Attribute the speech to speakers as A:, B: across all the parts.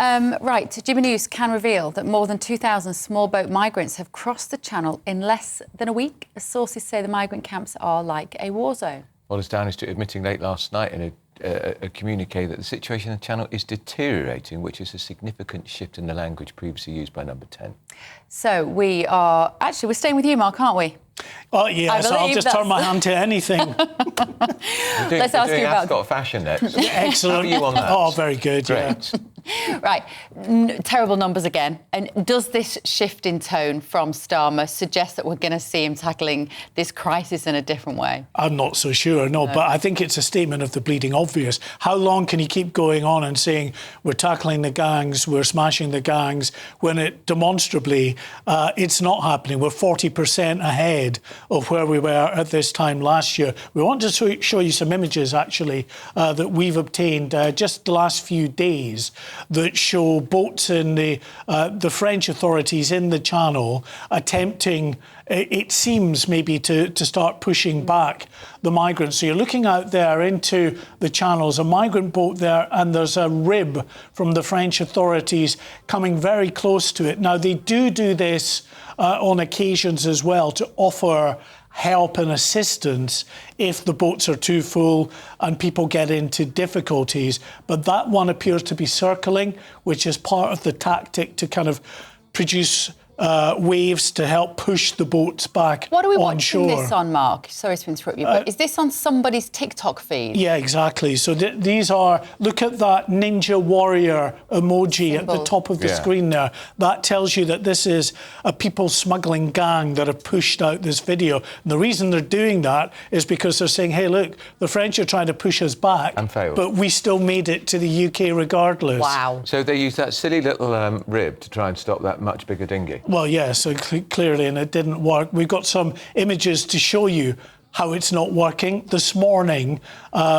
A: Right, Jimmy News can reveal that more than 2,000 small boat migrants have crossed the Channel in less than a week. As sources say the migrant camps are like a war zone.
B: Well, astonished admitting late last night in a communique that the situation in the Channel is deteriorating, which is a significant shift in the language previously used by Number 10.
A: So we're staying with you, Mark, aren't we?
C: Oh, yes, I'll just turn my hand to anything.
A: Let's ask you about
B: Ascot fashion next.
C: Excellent.
B: How are you on that?
C: Oh, very good.
B: Great.
A: Yeah. Right, terrible numbers again. And does this shift in tone from Starmer suggest that we're going to see him tackling this crisis in a different way?
C: I'm not so sure, no, but I think it's a statement of the bleeding obvious. How long can he keep going on and saying we're tackling the gangs, we're smashing the gangs, when it demonstrably it's not happening? We're 40% ahead of where we were at this time last year. We want to show you some images, actually, that we've obtained just the last few days that show boats in the French authorities in the Channel attempting, it seems maybe, to start pushing back the migrants. So you're looking out there into the Channels, a migrant boat there, and there's a rib from the French authorities coming very close to it. Now, they do this on occasions as well to offer help and assistance if the boats are too full and people get into difficulties. But that one appears to be circling, which is part of the tactic to kind of produce waves to help push the boats back on shore.
A: What are we watching this on, Mark? Sorry to interrupt you, but is this on somebody's TikTok feed?
C: Yeah, exactly. So these are, look at that ninja warrior emoji symbol at the top of the screen there. That tells you that this is a people smuggling gang that have pushed out this video. And the reason they're doing that is because they're saying, hey, look, the French are trying to push us back,
B: and failed,
C: but we still made it to the UK regardless.
A: Wow.
B: So they used that silly little rib to try and stop that much bigger dinghy?
C: Well, yeah, so clearly, and it didn't work. We've got some images to show you how it's not working this morning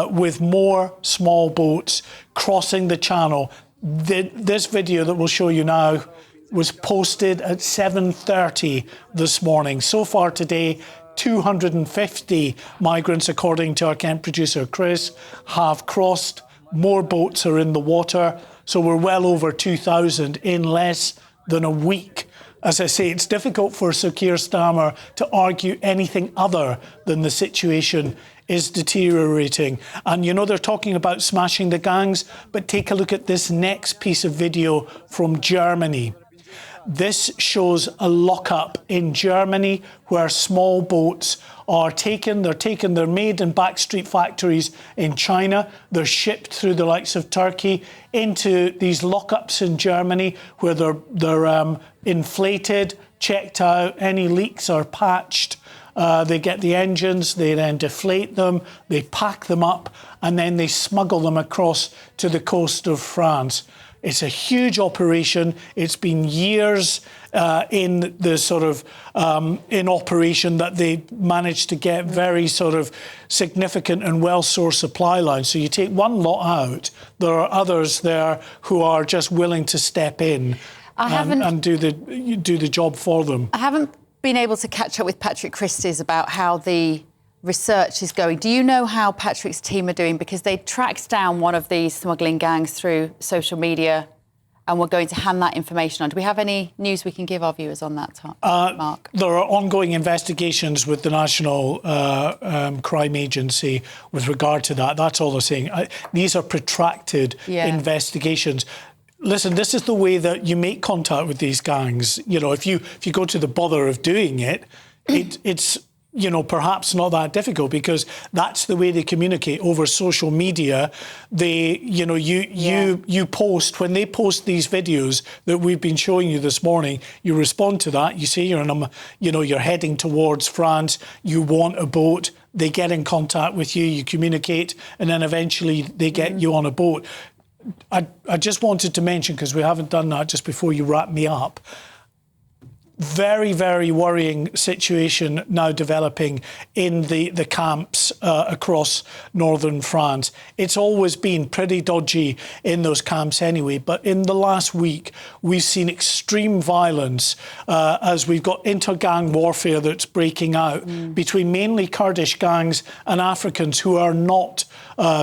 C: with more small boats crossing the Channel. This video that we'll show you now was posted at 7:30 this morning. So far today, 250 migrants, according to our Kent producer Chris, have crossed. More boats are in the water. So we're well over 2,000 in less than a week. As I say, it's difficult for Sir Keir Starmer to argue anything other than the situation is deteriorating. And, you know, they're talking about smashing the gangs, but take a look at this next piece of video from Germany. This shows a lockup in Germany where small boats are taken. They're made in backstreet factories in China. They're shipped through the likes of Turkey into these lockups in Germany where they're inflated, checked out, any leaks are patched. They get the engines, they then deflate them, they pack them up, and then they smuggle them across to the coast of France. It's a huge operation. It's been years in the sort of in operation that they managed to get very sort of significant and well-sourced supply lines. So you take one lot out, there are others there who are just willing to step in and do the job for them.
A: I haven't been able to catch up with Patrick Christys about how the research is going. Do you know how Patrick's team are doing? Because they tracked down one of these smuggling gangs through social media and we're going to hand that information on. Do we have any news we can give our viewers on that, Mark?
C: There are ongoing investigations with the National Crime Agency with regard to that. That's all they're saying. These are protracted investigations. Listen, this is the way that you make contact with these gangs. You know, if you go to the bother of doing it, it's you know, perhaps not that difficult because that's the way they communicate over social media. They, you know, you post, when they post these videos that we've been showing you this morning, you respond to that. You say you're heading towards France, you want a boat, they get in contact with you, you communicate, and then eventually they get you on a boat. I just wanted to mention, because we haven't done that just before you wrap me up, very, very worrying situation now developing in the camps across northern France. It's always been pretty dodgy in those camps anyway, but in the last week we've seen extreme violence as we've got inter-gang warfare that's breaking out between mainly Kurdish gangs and Africans who are not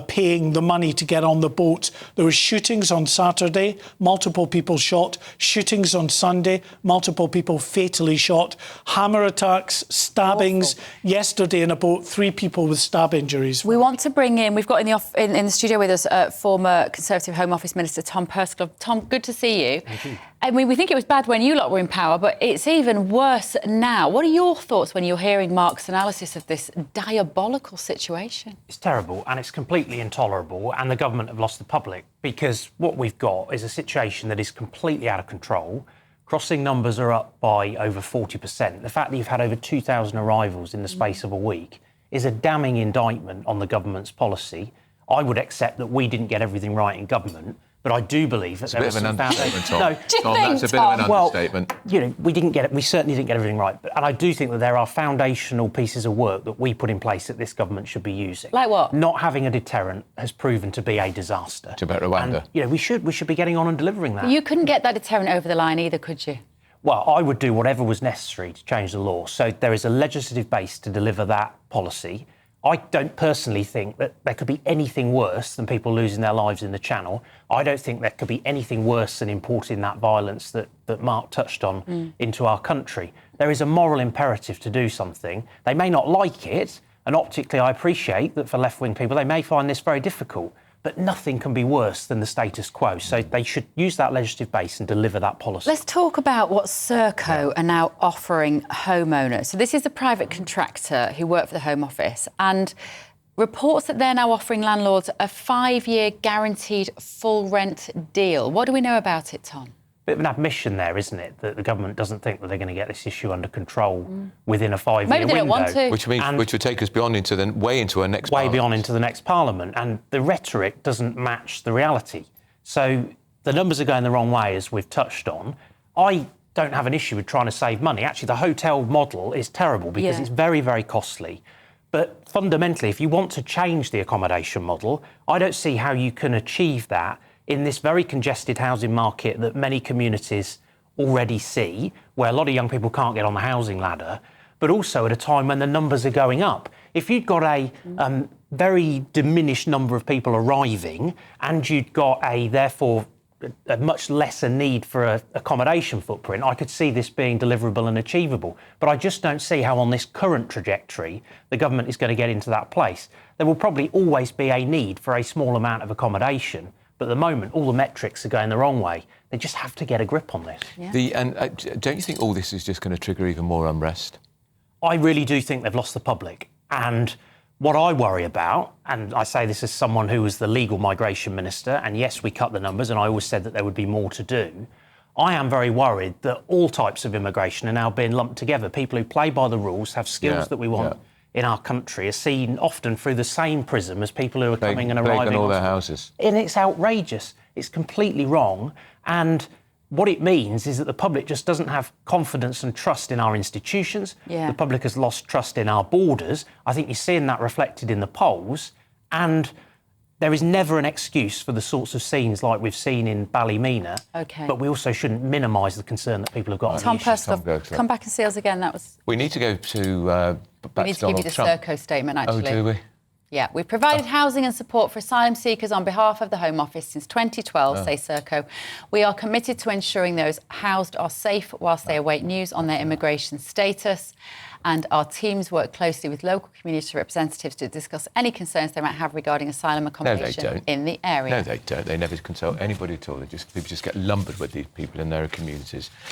C: paying the money to get on the boat. There were shootings on Saturday, multiple people shot. Shootings on Sunday, multiple people fatally shot. Hammer attacks, stabbings.
A: Awful.
C: Yesterday in a boat, 3 people with stab injuries.
A: We want to bring in, we've got in the studio with us former Conservative Home Office Minister Tom Perskell. Tom, good to see you.
D: Thank you.
A: I mean, we think it was bad when you lot were in power, but it's even worse now. What are your thoughts when you're hearing Mark's analysis of this diabolical situation?
D: It's terrible and it's completely intolerable, and the government have lost the public, because what we've got is a situation that is completely out of control. Crossing numbers are up by over 40%. The fact that you've had over 2,000 arrivals in the space of a week is a damning indictment on the government's policy. I would accept that we didn't get everything right in government, but I do believe that there was some
B: understatement, Tom.
D: No,
B: Tom, that's a bit of an understatement.
D: You know, we didn't get it. We certainly didn't get everything right. And I do think that there are foundational pieces of work that we put in place that this government should be using.
A: Like what?
D: Not having a deterrent has proven to be a disaster.
B: It's about Rwanda.
D: And, you know, we should be getting on and delivering that.
A: You couldn't get that deterrent over the line either, could you?
D: Well, I would do whatever was necessary to change the law. So there is a legislative base to deliver that policy. I don't personally think that there could be anything worse than people losing their lives in the Channel. I don't think there could be anything worse than importing that violence that Mark touched on into our country. There is a moral imperative to do something. They may not like it, and optically I appreciate that for left-wing people they may find this very difficult, but nothing can be worse than the status quo. So they should use that legislative base and deliver that policy.
A: Let's talk about what Serco are now offering homeowners. So this is a private contractor who work for the Home Office, and reports that they're now offering landlords a 5-year guaranteed full rent deal. What do we know about it, Tom?
D: Bit of an admission there, isn't it, that the government doesn't think that they're going to get this issue under control within a 5-year window.
A: Maybe they don't want to.
B: Which means, which would take us beyond way into our next
D: way
B: Parliament.
D: beyond into the next Parliament, and the rhetoric doesn't match the reality. So the numbers are going the wrong way, as we've touched on. I don't have an issue with trying to save money. Actually, the hotel model is terrible because it's very, very costly. But fundamentally, if you want to change the accommodation model, I don't see how you can achieve that in this very congested housing market that many communities already see, where a lot of young people can't get on the housing ladder, but also at a time when the numbers are going up. If you'd got a very diminished number of people arriving and you'd got therefore a much lesser need for an accommodation footprint, I could see this being deliverable and achievable. But I just don't see how on this current trajectory the government is going to get into that place. There will probably always be a need for a small amount of accommodation, but at the moment all the metrics are going the wrong way. They just have to get a grip on this.
A: Yeah.
B: Don't you think all this is just going to trigger even more unrest?
D: I really do think they've lost the public. And what I worry about, and I say this as someone who was the legal migration minister, and yes, we cut the numbers, and I always said that there would be more to do. I am very worried that all types of immigration are now being lumped together. People who play by the rules, have skills that we want in our country, are seen often through the same prism as people who are coming and arriving.
B: On all their houses.
D: And it's outrageous. It's completely wrong. And what it means is that the public just doesn't have confidence and trust in our institutions. The public has lost trust in our borders. I think you're seeing that reflected in the polls. And there is never an excuse for the sorts of scenes like we've seen in Ballymena. But we also shouldn't minimise the concern that people have got.
A: Tom Perskell, come back and see us again. That was.
B: We need to go to.
A: We need to give you the Serco statement, actually.
B: Oh, do we?
A: Yeah, we've provided housing and support for asylum seekers on behalf of the Home Office since 2012, say Serco. We are committed to ensuring those housed are safe whilst they await news on their immigration status. And our teams work closely with local community representatives to discuss any concerns they might have regarding asylum accommodation in the area.
B: No, they don't. They never consult anybody at all. People just get lumbered with these people in their communities.